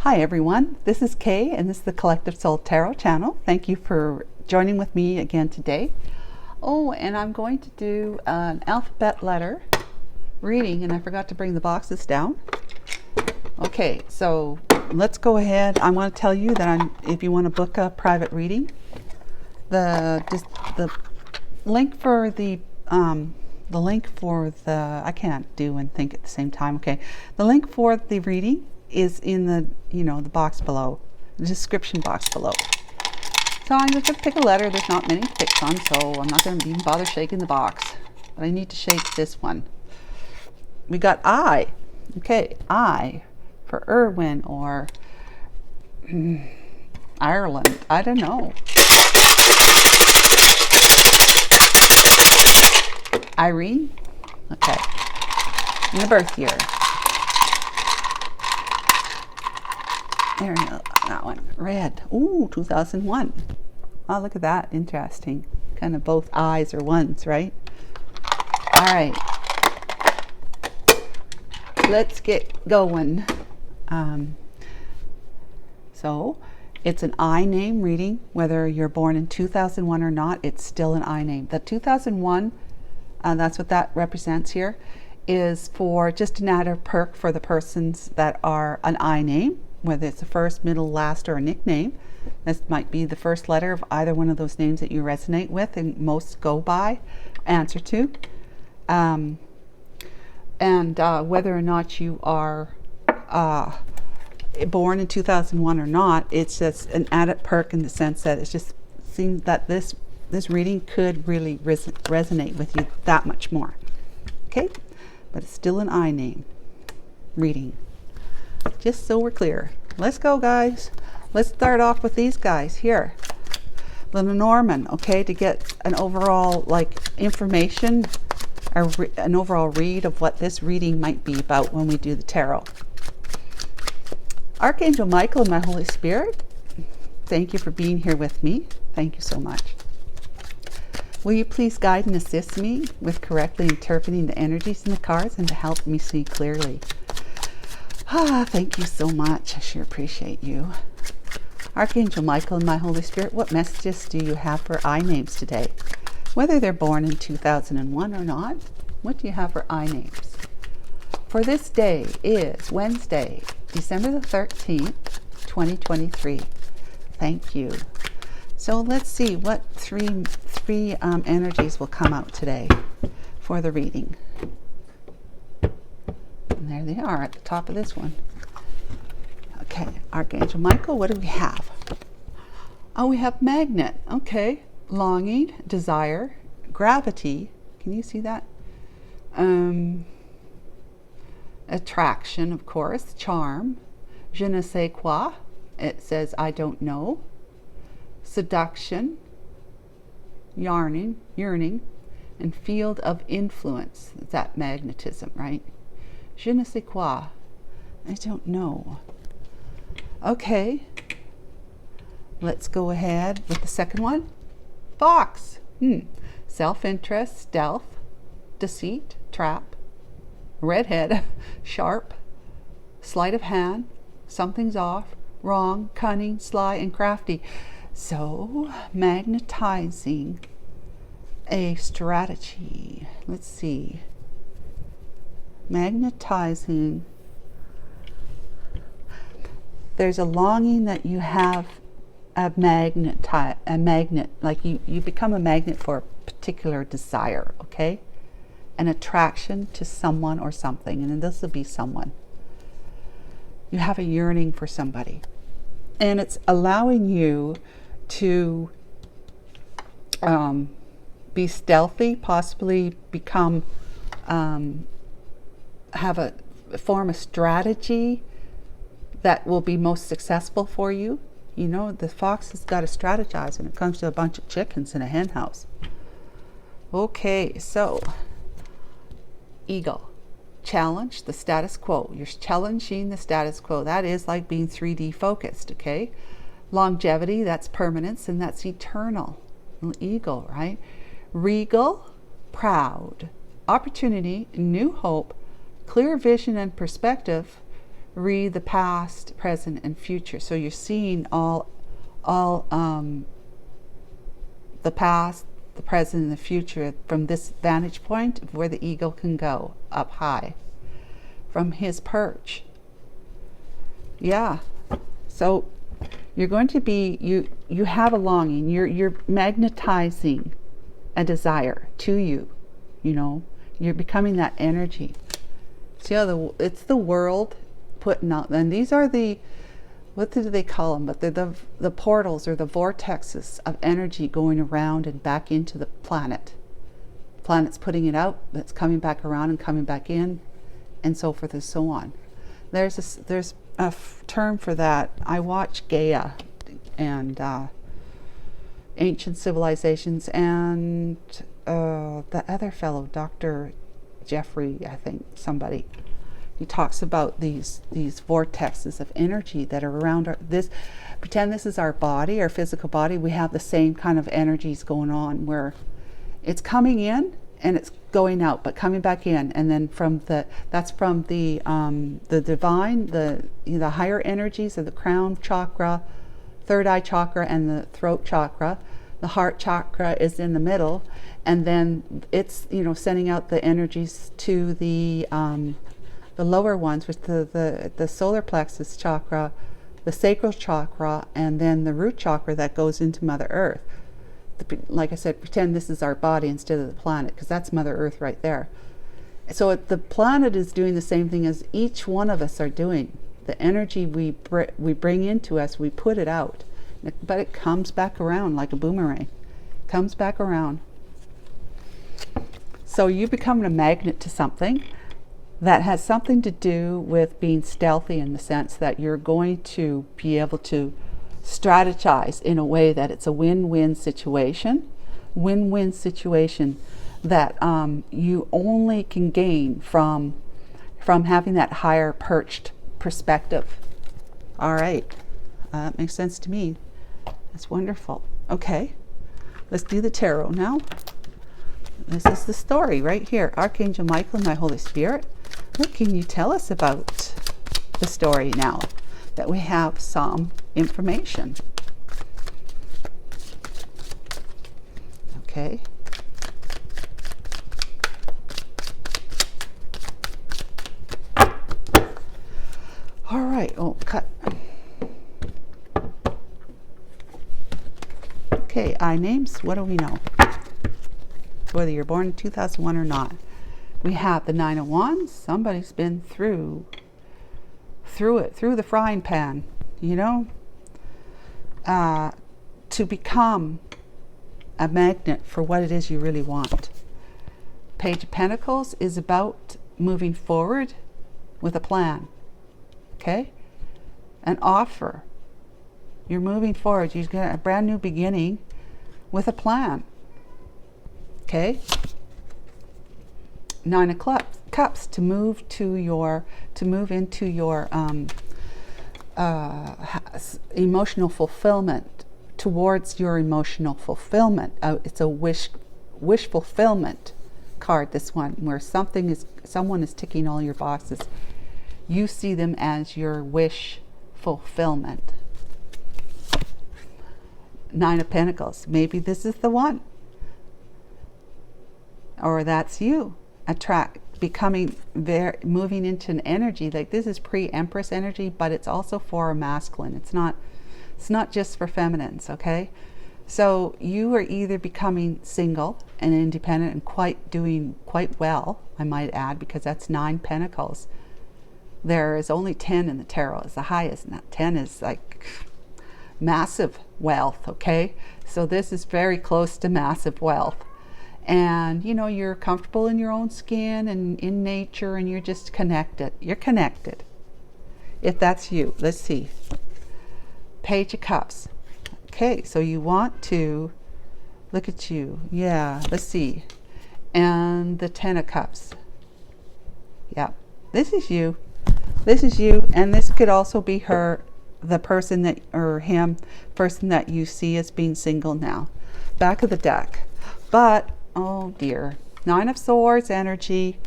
Hi everyone, this is Kay and this is the Collective Soul Tarot channel. Thank you for joining with me again today. Oh, and I'm going to do an alphabet letter reading, and I forgot to bring the boxes down. Okay, so let's go ahead. I want to tell you that if you want to book a private reading, the link for the I can't do and think at the same time. Okay, the link for the reading is in the the box below, the description box below. So I'm just gonna pick a letter. There's not many to pick from, so I'm not gonna even bother shaking the box. But I need to shake this one. We got I. Okay, I for Irwin or Ireland. I don't know. Irene. Okay. And the birth year. There we go, that one. Red. Ooh, 2001. Oh, look at that. Interesting. Kind of both eyes are ones, right? All right. Let's get going. So, it's an I name reading. Whether you're born in 2001 or not, it's still an I name. The 2001, that's what that represents here, is for just an added perk for the persons that are an I name. Whether it's the first, middle, last, or a nickname. This might be the first letter of either one of those names that you resonate with and most go by, answer to. And whether or not you are born in 2001 or not, it's just an added perk in the sense that it just seems that this reading could really resonate with you that much more. Okay? But it's still an I name reading. Just so we're clear. Let's go, guys. Let's start off with these guys here. Lenormand, okay, to get an overall information, an overall read of what this reading might be about when we do the tarot. Archangel Michael and my Holy Spirit, thank you for being here with me. Thank you so much. Will you please guide and assist me with correctly interpreting the energies in the cards and to help me see clearly? Thank you so much. I sure appreciate you. Archangel Michael and my Holy Spirit, what messages do you have for I names today? Whether they're born in 2001 or not, what do you have for I names? For this day is Wednesday, December the 13th, 2023. Thank you. So let's see what three energies will come out today for the reading. And there they are at the top of this one. Okay, Archangel Michael, what do we have? Oh, we have magnet. Okay, longing, desire, gravity. Can you see that? Attraction, of course, charm, je ne sais quoi. It says I don't know. Seduction, yearning, and field of influence. Is that magnetism, right? Je ne sais quoi. I don't know. Okay. Let's go ahead with the second one. Fox. Self-interest, stealth, deceit, trap, redhead, sharp, sleight of hand, something's off, wrong, cunning, sly, and crafty. So, magnetizing a strategy. Let's see. Magnetizing. There's a longing that you have a magnet, like you become a magnet for a particular desire, okay? An attraction to someone or something, and this will be someone. You have a yearning for somebody, and it's allowing you to be stealthy, possibly become form a strategy that will be most successful for you. You know, the fox has got to strategize when it comes to a bunch of chickens in a hen house. Okay, so eagle, challenge the status quo. You're challenging the status quo. That is like being 3D focused, okay? Longevity, that's permanence, and that's eternal. Eagle, right? Regal, proud, opportunity, new hope, clear vision and perspective, read the past, present, and future. So you're seeing all the past, the present, and the future from this vantage point of where the ego can go up high from his perch. Yeah. So you're going to be, you have a longing. You're magnetizing a desire to you. You know, you're becoming that energy. See how it's the world putting out, and these are the, what do they call them? But they're the portals or the vortexes of energy going around and back into the planet. Planet's putting it out, that's coming back around and coming back in, and so forth and so on. There's a term for that. I watch Gaia and Ancient Civilizations, and the other fellow, Dr. Jeffrey, I think, somebody. He talks about these vortexes of energy that are around pretend this is our body, our physical body. We have the same kind of energies going on where it's coming in and it's going out, but coming back in, and then that's from the divine, the higher energies of the crown chakra, third eye chakra, and the throat chakra. The heart chakra is in the middle, and then it's, you know, sending out the energies to the lower ones, which the solar plexus chakra, the sacral chakra, and then the root chakra that goes into Mother Earth. Like I said, pretend this is our body instead of the planet, because that's Mother Earth right there. So the planet is doing the same thing as each one of us are doing. The energy we bring into us, we put it out, but it comes back around like a boomerang. Comes back around. So you become a magnet to something that has something to do with being stealthy, in the sense that you're going to be able to strategize in a way that it's a win-win situation. Win-win situation that you only can gain from having that higher perched perspective. All right, that makes sense to me. That's wonderful. Okay, let's do the tarot now. This is the story right here. Archangel Michael and my Holy Spirit, what can you tell us about the story now that we have some information? Okay. All right. Oh, cut. Okay, I names. What do we know? Whether you're born in 2001 or not. We have the Nine of Wands. Somebody's been through the frying pan, you know, to become a magnet for what it is you really want. Page of Pentacles is about moving forward with a plan. Okay? An offer. You're moving forward. You get a brand new beginning with a plan. Okay? Nine of Cups to move into your emotional fulfillment, towards your emotional fulfillment. It's a wish fulfillment card, this one, where someone is ticking all your boxes. You see them as your wish fulfillment. Nine of Pentacles. Maybe this is the one, or that's you. Moving into an energy like this is pre-Empress energy, but it's also for a masculine. It's not just for feminines. Okay, so you are either becoming single and independent and doing quite well, I might add, because that's 9 Pentacles. There is only 10 in the tarot. It's the highest, and that 10 is like massive wealth. Okay, so this is very close to massive wealth. And you know, you're comfortable in your own skin and in nature, and you're just connected. You're connected. If that's you, let's see. Page of Cups. Okay, so you want to look at you. Yeah, let's see. And the 10 of Cups. Yeah, this is you. This is you, and this could also be the person that, or him, person that you see as being single now. Back of the deck. But oh dear, 9 of Swords energy,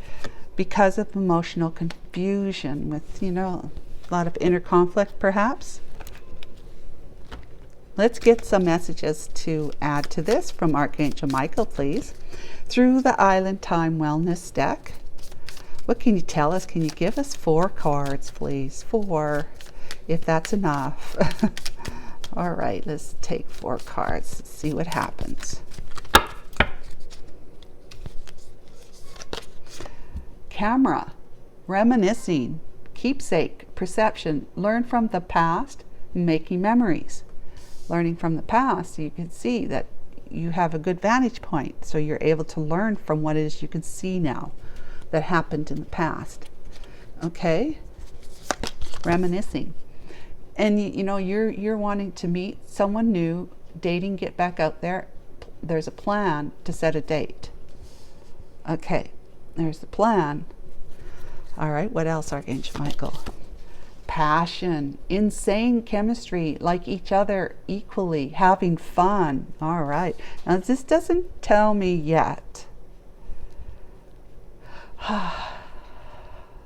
because of emotional confusion with, you know, A lot of inner conflict, perhaps. Let's get some messages to add to this from Archangel Michael, please. Through the Island Time Wellness deck. What can you tell us? Can you give us 4 cards, please? 4, if that's enough. All right, let's take 4 cards. Let's see what happens. Camera, reminiscing, keepsake, perception, learn from the past, making memories. Learning from the past, you can see that you have a good vantage point, so you're able to learn from what it is you can see now that happened in the past. Okay, reminiscing, and you know you're wanting to meet someone new, dating, get back out there. There's a plan to set a date. Okay, there's the plan. All right, what else, Archangel Michael? Passion, insane chemistry, like each other equally, having fun. All right, now this doesn't tell me yet.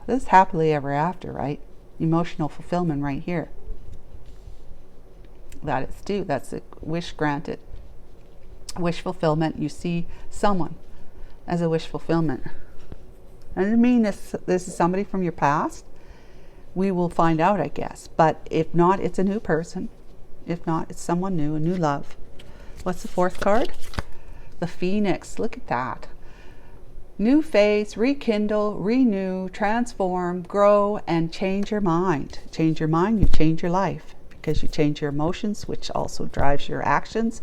This is happily ever after, right? Emotional fulfillment right here. That is due. That's a wish granted. Wish fulfillment. You see someone as a wish fulfillment. I didn't mean this is somebody from your past. We will find out, I guess. But if not, it's a new person. If not, it's someone new, a new love. What's the 4th card? The Phoenix. Look at that. New phase, rekindle, renew, transform, grow, and change your mind. Change your mind, you change your life, because you change your emotions, which also drives your actions.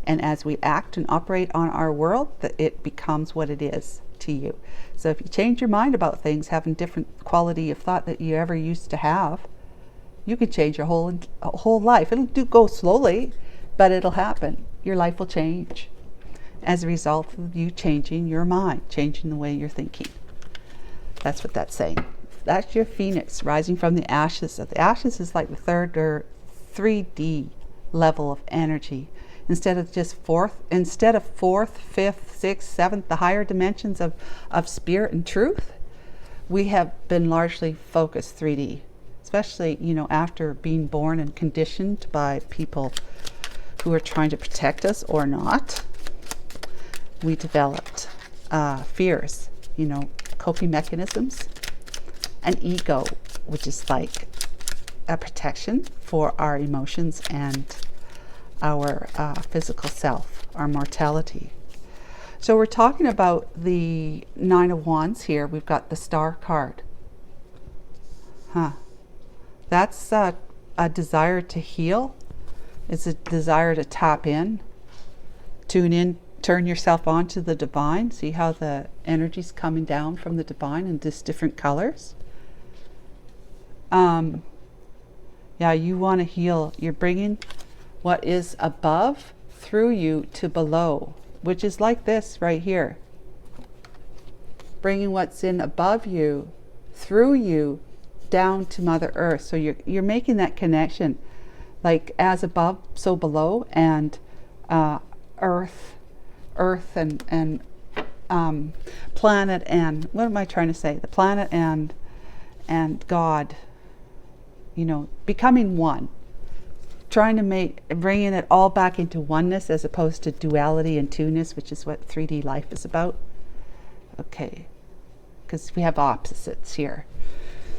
And as we act and operate on our world, it becomes what it is to you. So if you change your mind about things, having different quality of thought that you ever used to have, you could change your whole life. It'll go slowly, but it'll happen. Your life will change as a result of you changing your mind, changing the way you're thinking. That's what that's saying. That's your Phoenix rising from the ashes. So the ashes is like the 3rd or 3D level of energy. Instead of 4th, 5th, 6th, 7th, the higher dimensions of spirit and truth, we have been largely focused 3D, especially, you know, after being born and conditioned by people who are trying to protect us or not. We developed fears, you know, coping mechanisms, an ego, which is like a protection for our emotions and our physical self, our mortality. So we're talking about the 9 of Wands here. We've got the Star card. That's a desire to heal. It's a desire to tap in, tune in, turn yourself on to the divine. See how the energy's coming down from the divine in just different colors. Yeah, you want to heal. You're bringing what is above through you to below, which is like this right here. Bringing what's in above you through you down to Mother Earth. So you're making that connection, like as above, so below, and earth and planet, and what am I trying to say? The planet and God, you know, becoming one. Trying to bringing it all back into oneness as opposed to duality and two-ness, which is what 3D life is about. Okay, because we have opposites here.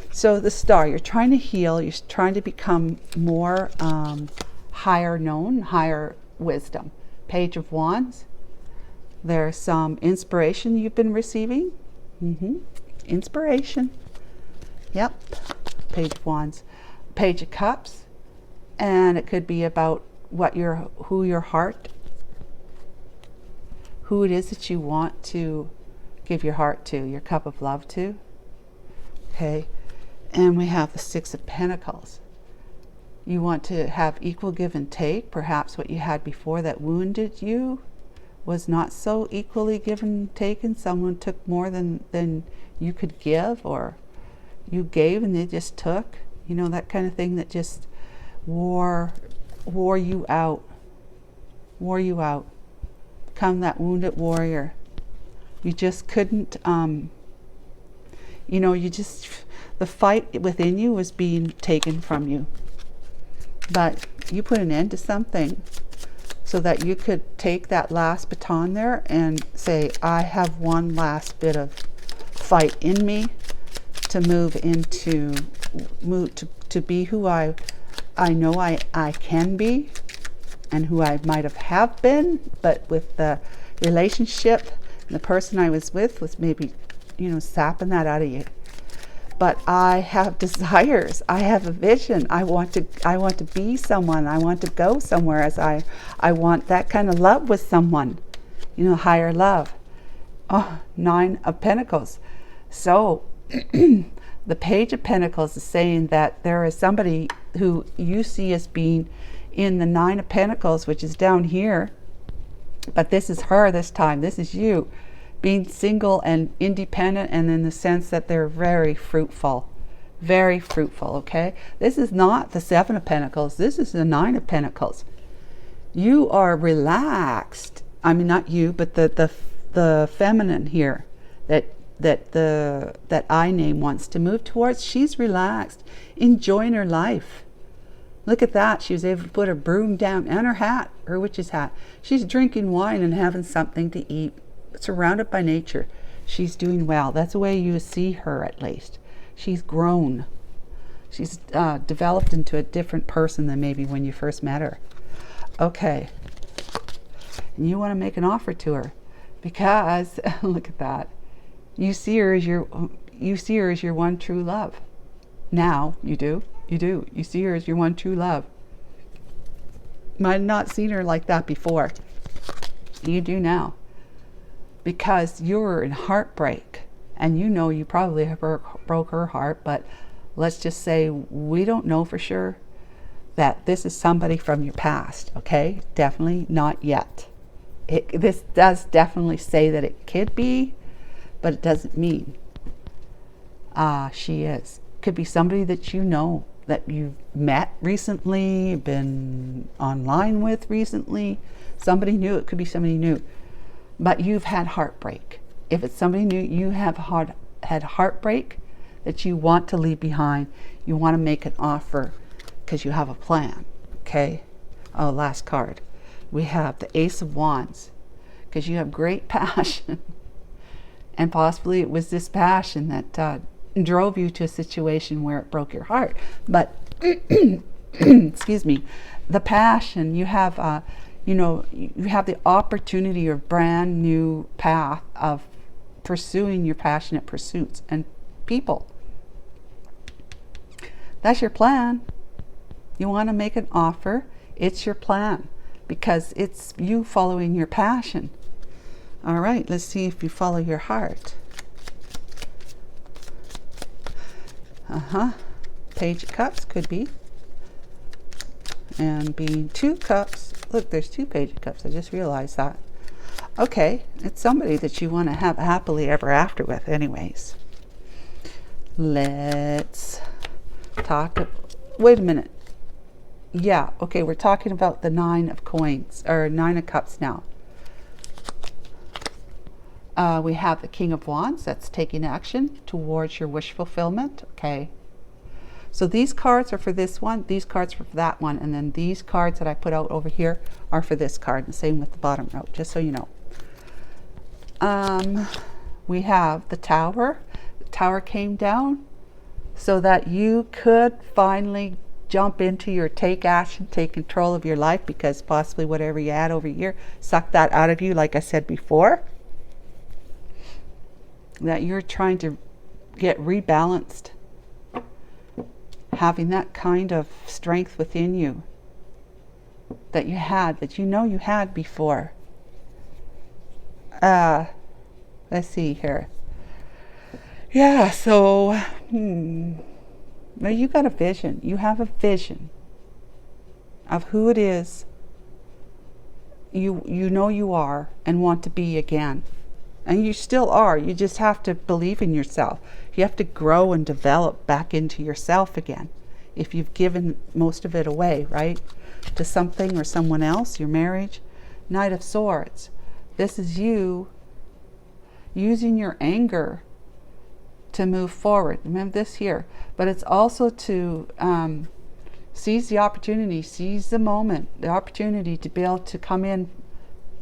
So the Star, you're trying to heal, you're trying to become more higher known, higher wisdom. Page of Wands, there's some inspiration you've been receiving. Inspiration. Yep, Page of Wands. Page of Cups. And it could be about who it is that you want to give your heart to, your cup of love to. Okay, and we have the 6 of Pentacles. You want to have equal give and take. Perhaps what you had before that wounded you was not so equally given and taken. Someone took more than you could give, or you gave and they just took. You know, that kind of thing that just wore you out. Become that wounded warrior. You just couldn't, you know, The fight within you was being taken from you. But you put an end to something so that you could take that last baton there and say, I have one last bit of fight in me to move to be who I know I can be, and who I might have been, but with the relationship and the person I was with was maybe, sapping that out of you. But I have desires. I have a vision. I want to be someone. I want to go somewhere. As I want that kind of love with someone, higher love. Oh, 9 of Pentacles. So the Page of Pentacles is saying that there is somebody who you see as being in the 9 of Pentacles, which is down here. But this is her this time. This is you. Being single and independent, and in the sense that they're very fruitful, okay? This is not the 7 of Pentacles. This is the 9 of Pentacles. You are relaxed. I mean, not you, but the feminine here that I name wants to move towards. She's relaxed, enjoying her life. Look at that. She was able to put her broom down and her hat, her witch's hat. She's drinking wine and having something to eat. Surrounded by nature. She's doing well. That's the way you see her, at least. She's grown. She's developed into a different person than maybe when you first met her. Okay. And you want to make an offer to her because look at that. You see her as your one true love. Now you do. You see her as your one true love. Might have not seen her like that before. You do now. Because you're in heartbreak, and you probably have broke her heart, but let's just say we don't know for sure that this is somebody from your past, okay? Definitely not yet. This does definitely say that it could be, but it doesn't mean she is. Could be somebody that that you've met recently, been online with recently, somebody new. It could be somebody new. But you've had heartbreak. If it's somebody new, you have had heartbreak that you want to leave behind. You want to make an offer because you have a plan. Okay? Oh, last card. We have the Ace of Wands, because you have great passion. And possibly it was this passion that drove you to a situation where it broke your heart. But, excuse me, the passion, you have... you have the opportunity of brand new path of pursuing your passionate pursuits and people. That's your plan. You want to make an offer. It's your plan because it's you following your passion. All right, let's see if you follow your heart. Page of Cups could be. And being 2 cups. Look, there's 2 Page of Cups. I just realized that. Okay, it's somebody that you want to have happily ever after with anyways. Let's talk. Wait a minute. Yeah, okay, we're talking about the 9 of coins, or 9 of cups now. We have the King of Wands. That's taking action towards your wish fulfillment. Okay. So these cards are for this one, these cards are for that one, and then these cards that I put out over here are for this card, and same with the bottom row, just so you know. We have the Tower. The Tower came down so that you could finally jump into your take action, take control of your life, because possibly whatever you had over here sucked that out of you, like I said before. That you're trying to get rebalanced. Having that kind of strength within you that you had, that you had before. Let's see here. Yeah, so well, you got a vision. You have a vision of who it is you are and want to be again. And you still are. You just have to believe in yourself. You have to grow and develop back into yourself again. If you've given most of it away, right? To something or someone else, your marriage. Knight of Swords. This is you using your anger to move forward. Remember this here. But it's also to seize the opportunity, seize the moment, the opportunity to be able to come in,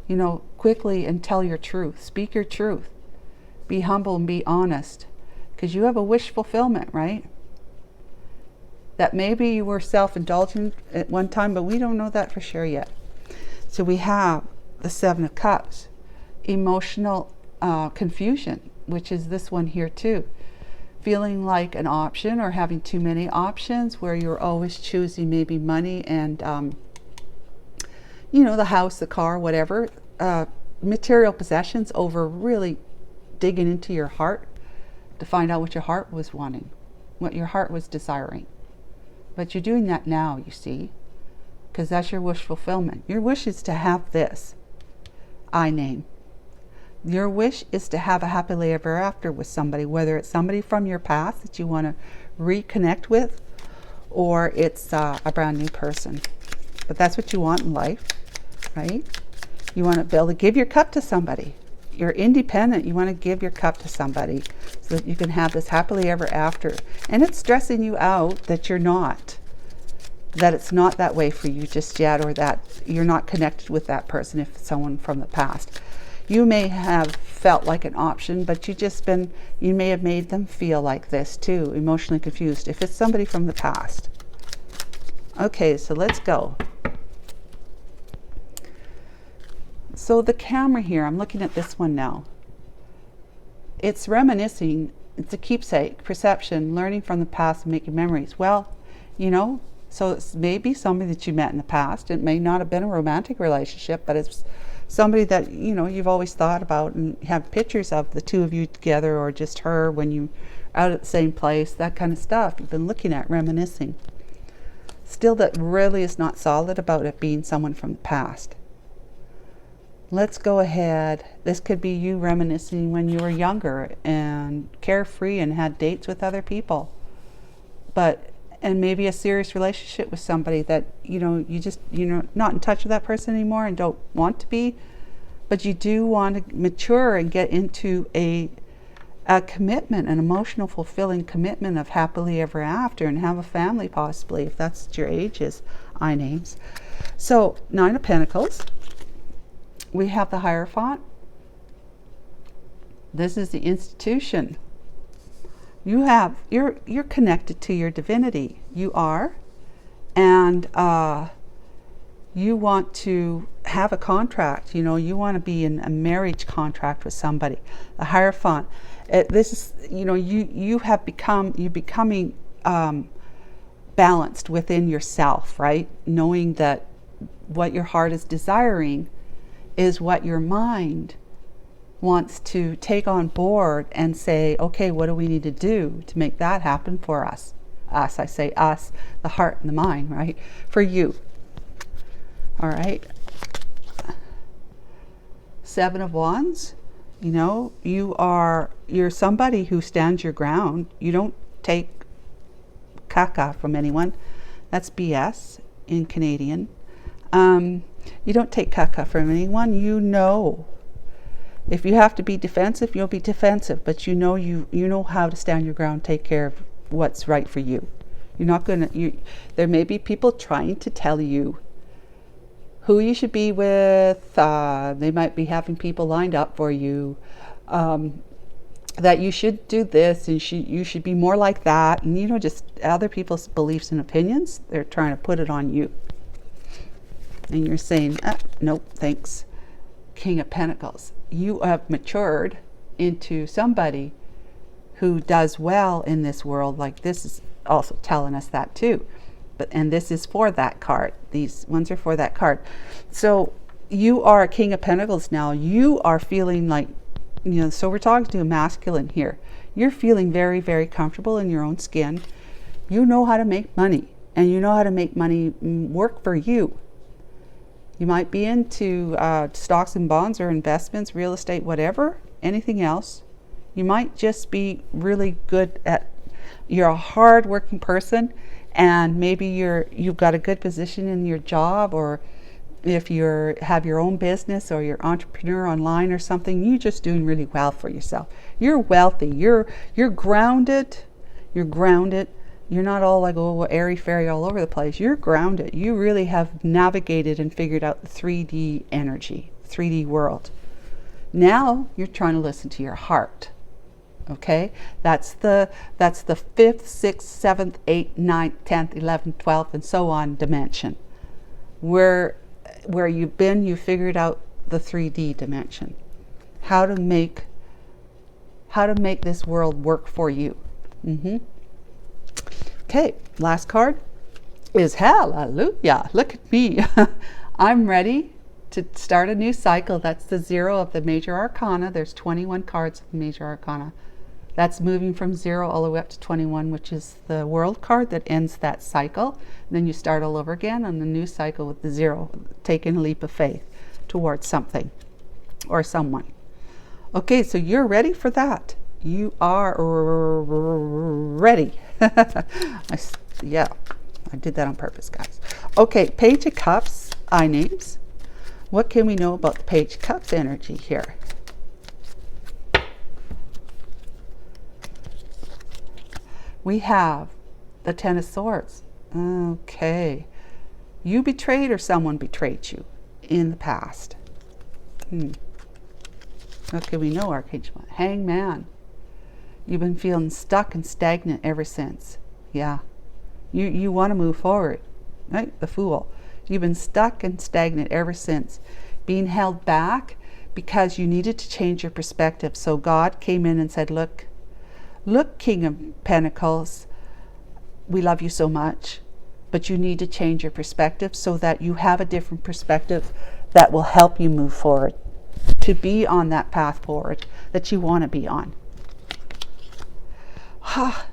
you know, quickly and tell your truth. Speak your truth. Be humble and be honest. Because you have a wish fulfillment, right? That maybe you were self-indulgent at one time, but we don't know that for sure yet. So we have the Seven of Cups. Emotional confusion, which is this one here too. Feeling like an option or having too many options where you're always choosing maybe money and, you know, the house, the car, whatever. Material possessions over really digging into your heart to find out what your heart was wanting, what your heart was desiring. But you're doing that now, you see, because that's your wish fulfillment. Your wish is to have this I name. Your wish is to have a happily ever after with somebody, whether it's somebody from your past that you want to reconnect with, or it's a brand new person. But that's what you want in life, right? You want to be able to give your cup to somebody. You're independent. You want to give your cup to somebody so that you can have this happily ever after. And it's stressing you out that you're not, that it's not that way for you just yet, or that you're not connected with that person if it's someone from the past. You may have felt like an option, but you may have made them feel like this too, emotionally confused, if it's somebody from the past. Okay, so let's go. So the camera here, I'm looking at this one now. It's reminiscing, it's a keepsake, perception, learning from the past and making memories. Well, you know, so it's maybe somebody that you met in the past. It may not have been a romantic relationship, but it's somebody that, you know, you've always thought about and have pictures of the two of you together, or just her when you out at the same place, that kind of stuff you've been looking at, reminiscing. Still, that really is not solid about it being someone from the past. Let's go ahead. This could be you reminiscing when you were younger and carefree and had dates with other people. And maybe a serious relationship with somebody that, you know, you just, you know, not in touch with that person anymore and don't want to be, but you do want to mature and get into a commitment, an emotional fulfilling commitment of happily ever after, and have a family possibly, if that's your ages, I names. So 9 of Pentacles. We have the Hierophant. This is the institution. You're connected to your divinity. You are. And you want to have a contract. You know, you want to be in a marriage contract with somebody. The Hierophant. This is, you know, you're becoming balanced within yourself, right? Knowing that what your heart is desiring is what your mind wants to take on board and say, okay, what do we need to do to make that happen for us? Us, I say us, the heart and the mind, right? For you. All right. 7 of Wands. You know, you're somebody who stands your ground. You don't take caca from anyone. That's BS in Canadian. You don't take caca from anyone. You know, if you have to be defensive, you'll be defensive. But you know how to stand your ground, take care of what's right for you. You're not gonna. There may be people trying to tell you who you should be with. They might be having people lined up for you. That you should do this and you should be more like that. And you know, just other people's beliefs and opinions. They're trying to put it on you. And you're saying, nope, thanks. King of Pentacles. You have matured into somebody who does well in this world. Like this is also telling us that too. And this is for that card. These ones are for that card. So you are a King of Pentacles now. You are feeling like, you know, so we're talking to a masculine here. You're feeling very, very comfortable in your own skin. You know how to make money. And you know how to make money work for you. You might be into stocks and bonds or investments, real estate, whatever, anything else. You might just be really good at, you're a hard-working person, and maybe you've got a good position in your job, or If you have your own business or you're entrepreneur online or something, you're just doing really well for yourself. You're wealthy. You're grounded. You're grounded. You're not all like, oh, airy fairy all over the place. You're grounded. You really have navigated and figured out the 3D energy, 3D world. Now you're trying to listen to your heart. Okay, that's the 5th, 6th, 7th, 8th, 9th, 10th, 11th, 12th, and so on dimension. Where you've been, you figured out the 3D dimension. How to make this world work for you. Okay, last card is hallelujah. Look at me. I'm ready to start a new cycle. That's the 0 of the major arcana. There's 21 cards of the major arcana. That's moving from 0 all the way up to 21, which is the world card that ends that cycle. And then you start all over again on the new cycle with the 0, taking a leap of faith towards something or someone. Okay, so you're ready for that. You are ready. Yeah, I did that on purpose, guys. Okay, Page of Cups, eye names. What can we know about the Page of Cups energy here? We have the 10 of Swords. Okay. You betrayed or someone betrayed you in the past. Okay, we know Archangel. Hangman. You've been feeling stuck and stagnant ever since. Yeah. You want to move forward. Right? The Fool. You've been stuck and stagnant ever since. Being held back because you needed to change your perspective. So God came in and said, look, King of Pentacles, we love you so much, but you need to change your perspective so that you have a different perspective that will help you move forward, to be on that path forward that you want to be on.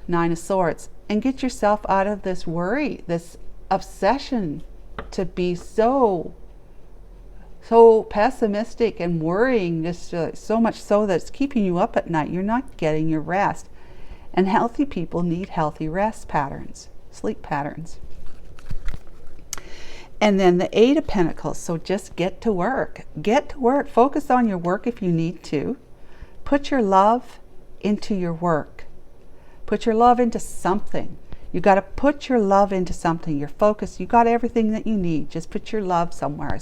9 of Swords. And get yourself out of this worry, this obsession to be so pessimistic and worrying, just so much so that it's keeping you up at night. You're not getting your rest. And healthy people need healthy rest patterns, sleep patterns. And then the 8 of Pentacles. So just get to work. Get to work. Focus on your work if you need to. Put your love into your work. Put your love into something. You got to put your love into something. Your focus. You got everything that you need. Just put your love somewhere.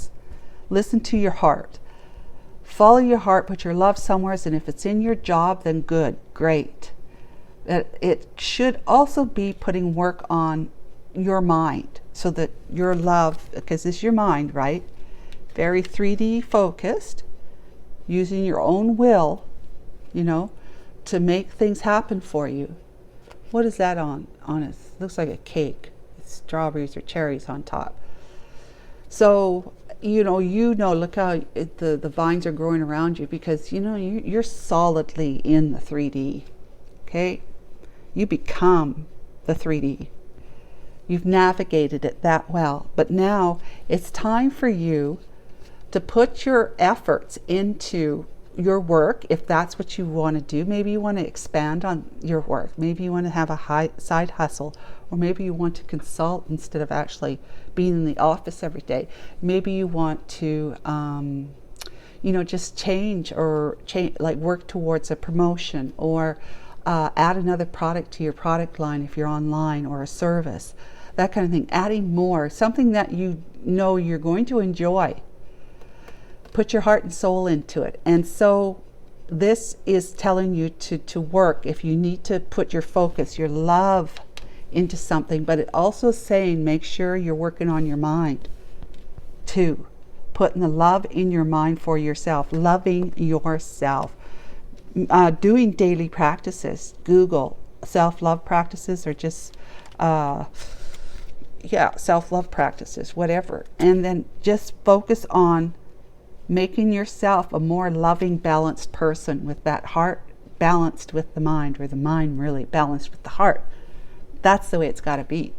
Listen to your heart. Follow your heart. Put your love somewhere. And if it's in your job, then good. Great. It should also be putting work on your mind so that your love, because it's your mind, right? Very 3D focused, using your own will, to make things happen for you. What is that on it? Looks like a cake. It's strawberries or cherries on top. So, look how the vines are growing around you because, you're solidly in the 3D. Okay? You become the 3D. You've navigated it that well. But now it's time for you to put your efforts into your work, if that's what you want to do. Maybe you want to expand on your work. Maybe you want to have a side hustle. Or maybe you want to consult instead of actually being in the office every day. Maybe you want to, just change, like work towards a promotion, or add another product to your product line if you're online, or a service, that kind of thing. Adding more, something that you're going to enjoy. Put your heart and soul into it. And so this is telling you to work if you need to put your focus, your love into something, but it also saying make sure you're working on your mind too. Putting the love in your mind for yourself, loving yourself. Doing daily practices. Google self-love practices, or just self-love practices, whatever. And then just focus on making yourself a more loving, balanced person, with that heart balanced with the mind, or the mind really balanced with the heart. That's the way it's got to be.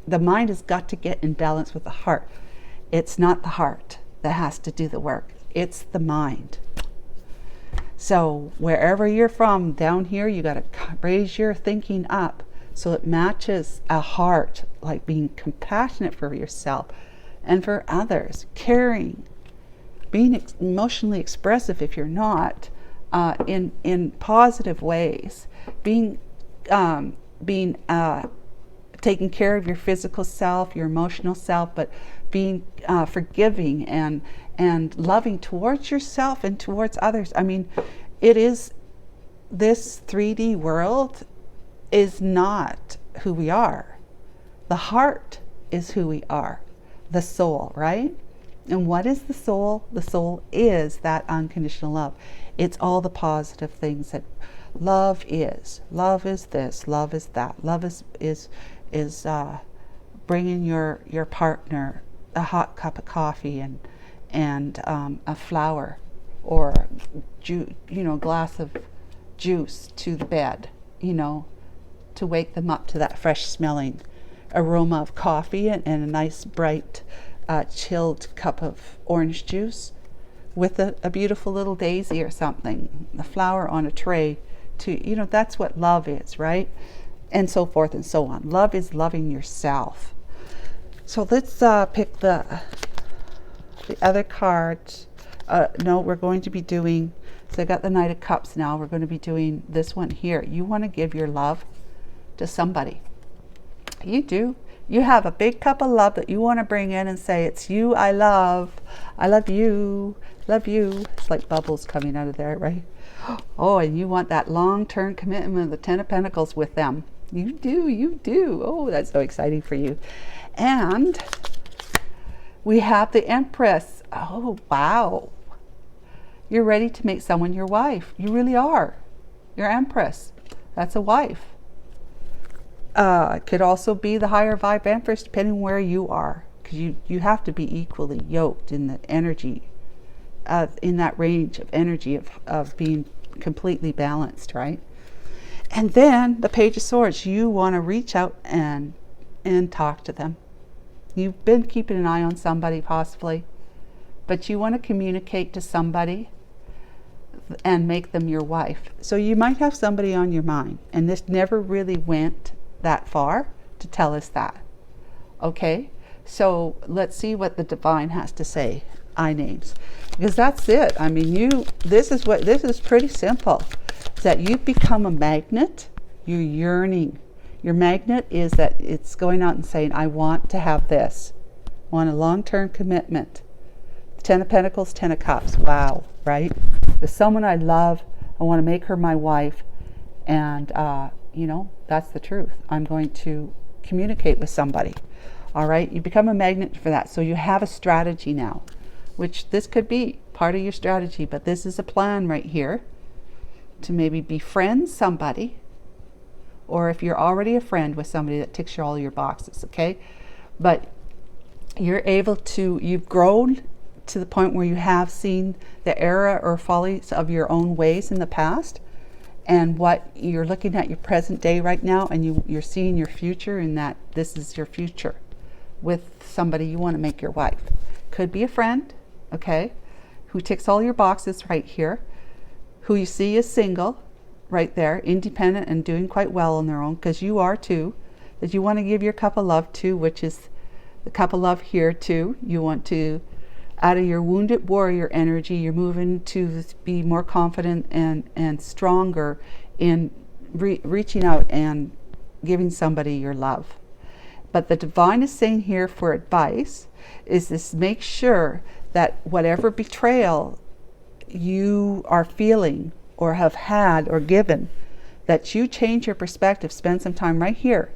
The mind has got to get in balance with the heart. It's not the heart that has to do the work. It's the mind. So wherever you're from, down here, you got to raise your thinking up so it matches a heart, like being compassionate for yourself and for others, caring, being emotionally expressive if you're not, in positive ways, being taking care of your physical self, your emotional self, but being forgiving and loving towards yourself and towards others. I mean, it is, this 3D world is not who we are. The heart is who we are, the soul, right? And what is the soul? The soul is that unconditional love. It's all the positive things that love is. Love is this, love is that. Love is bringing your partner a hot cup of coffee and a flower or a glass of juice to the bed, to wake them up to that fresh smelling aroma of coffee and a nice bright chilled cup of orange juice with a beautiful little daisy or something, a flower on a tray. That's what love is, right? And so forth and so on. Love is loving yourself. So let's pick the other cards. No, we're going to be doing, so I got the Knight of Cups now. We're going to be doing this one here. You want to give your love to somebody. You do. You have a big cup of love that you want to bring in and say, it's you I love. I love you. Love you. It's like bubbles coming out of there, right? Oh, and you want that long-term commitment of the Ten of Pentacles with them. You do, you do. Oh, that's so exciting for you. And we have the Empress. Oh, wow. You're ready to make someone your wife. You really are. Your Empress. That's a wife. It could also be the higher vibe Empress, depending where you are. Because you have to be equally yoked in the energy, in that range of energy of being completely balanced, right? And then the Page of Swords. You want to reach out and talk to them. You've been keeping an eye on somebody possibly, but you want to communicate to somebody and make them your wife. So you might have somebody on your mind, and this never really went that far to tell us that. Okay, so let's see what the divine has to say. I names, because that's it. I mean, this is pretty simple. It's that you become a magnet. You're yearning. Your magnet is that it's going out and saying, I want to have this. I want a long-term commitment. Ten of Pentacles, Ten of Cups. Wow, right? There's someone I love. I want to make her my wife. And, that's the truth. I'm going to communicate with somebody. All right? You become a magnet for that. So you have a strategy now, which this could be part of your strategy. But this is a plan right here to maybe befriend somebody. Or if you're already a friend with somebody that ticks all your boxes, okay? But you're able to, you've grown to the point where you have seen the error or follies of your own ways in the past, and what you're looking at your present day right now, and you're seeing your future in that this is your future with somebody you want to make your wife. Could be a friend, okay, who ticks all your boxes right here, who you see is single, right there, independent and doing quite well on their own, because you are too, that you want to give your cup of love to, which is the cup of love here too. You want to, out of your wounded warrior energy, you're moving to be more confident and stronger in reaching out and giving somebody your love. But the divine is saying here for advice is this: make sure that whatever betrayal you are feeling or have had or given, that you change your perspective. Spend some time right here.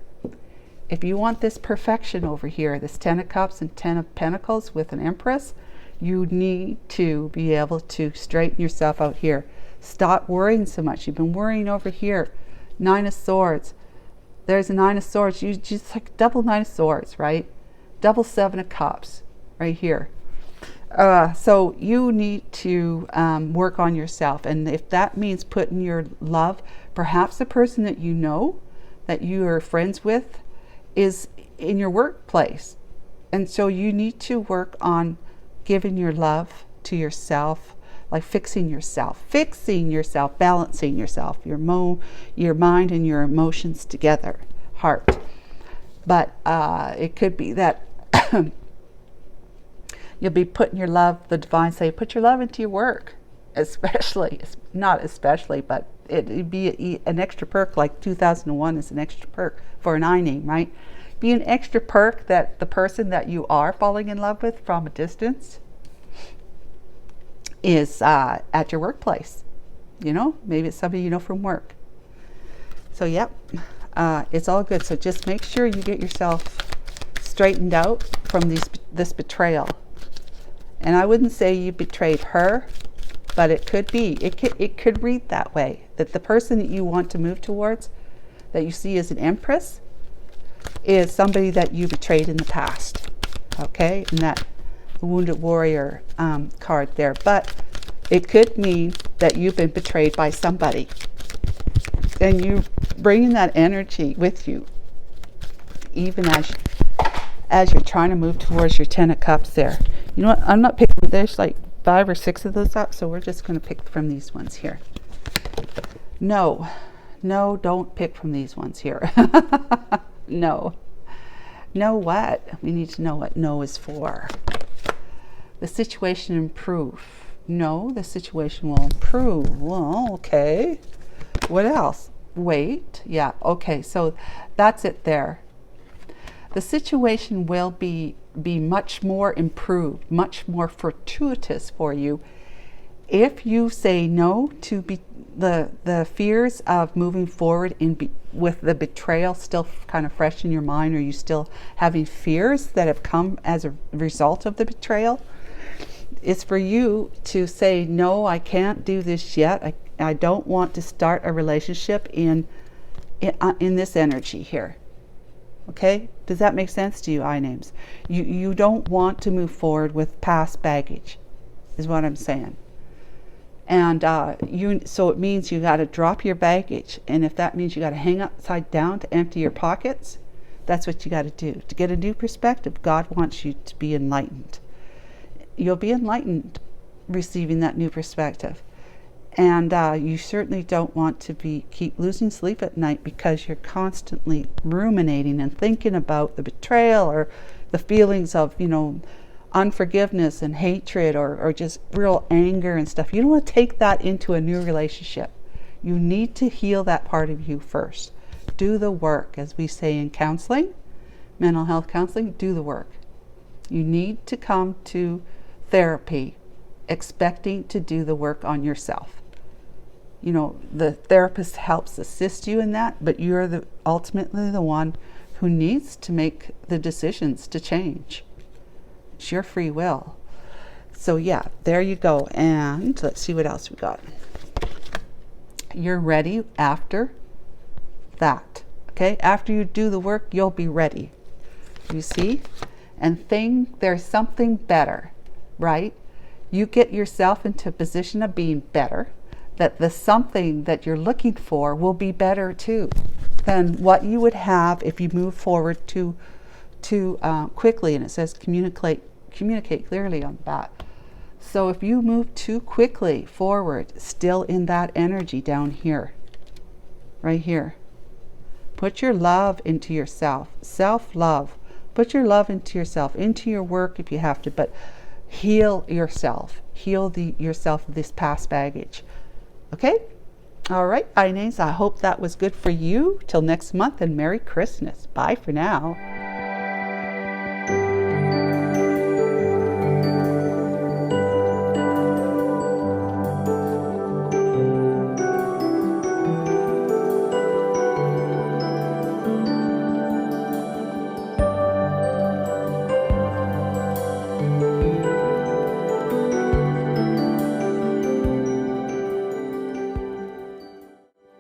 If you want this perfection over here, this Ten of Cups and Ten of Pentacles with an Empress, you need to be able to straighten yourself out here. Stop worrying so much. You've been worrying over here. Nine of Swords. There's a Nine of Swords. You just like double Nine of Swords, right? Double Seven of Cups right here. So you need to work on yourself. And if that means putting your love, perhaps the person that you know, that you are friends with, is in your workplace. And so you need to work on giving your love to yourself, like fixing yourself, balancing yourself, your mind and your emotions together, heart. But it could be that You'll be putting your love, the divine say, put your love into your work. Especially, not especially, but it'd be an extra perk, like 2001 is an extra perk for an I name, right? Be an extra perk that the person that you are falling in love with from a distance is at your workplace. You know, maybe it's somebody you know from work. So, yep, it's all good. So just make sure you get yourself straightened out from this betrayal. And I wouldn't say you betrayed her, but it could be. It could read that way, that the person that you want to move towards, that you see as an empress, is somebody that you betrayed in the past. Okay, and that the Wounded Warrior card there. But it could mean that you've been betrayed by somebody, and you bringing that energy with you, even as you're trying to move towards your 10 of Cups there. You know what? I'm not picking. There's like 5 or 6 of those up, so we're just going to pick from these ones here. No, don't pick from these ones here. No. Know what? We need to know what no is for. The situation improve. No, the situation will improve. Well, okay. What else? Wait. Yeah, okay. So that's it there. The situation will be much more improved, much more fortuitous for you if you say no to the fears of moving forward with the betrayal still kind of fresh in your mind, or you still having fears that have come as a result of the betrayal. It's for you to say, no, I can't do this yet. I don't want to start a relationship in this energy here. Okay, does that make sense to you, I names? You don't want to move forward with past baggage, is what I'm saying. And so it means you got to drop your baggage, and if that means you got to hang upside down to empty your pockets, that's what you got to do to get a new perspective. God wants you to be enlightened. You'll be enlightened receiving that new perspective. And you certainly don't want to keep losing sleep at night because you're constantly ruminating and thinking about the betrayal or the feelings of, unforgiveness and hatred or just real anger and stuff. You don't want to take that into a new relationship. You need to heal that part of you first. Do the work, as we say in counseling, mental health counseling, do the work. You need to come to therapy expecting to do the work on yourself. The therapist helps assist you in that, but you're ultimately the one who needs to make the decisions to change. It's your free will. So yeah, there you go. And let's see what else we got. You're ready after that. Okay, after you do the work, you'll be ready. You see? And there's something better, right? You get yourself into a position of being better, that the something that you're looking for will be better too than what you would have if you move forward too quickly. And it says communicate clearly on that. So if you move too quickly forward, still in that energy down here, right here, put your love into yourself, self-love. Put your love into yourself, into your work if you have to, but heal yourself. Heal yourself of this past baggage. Okay? All right, Inez, I hope that was good for you. Till next month, and Merry Christmas. Bye for now.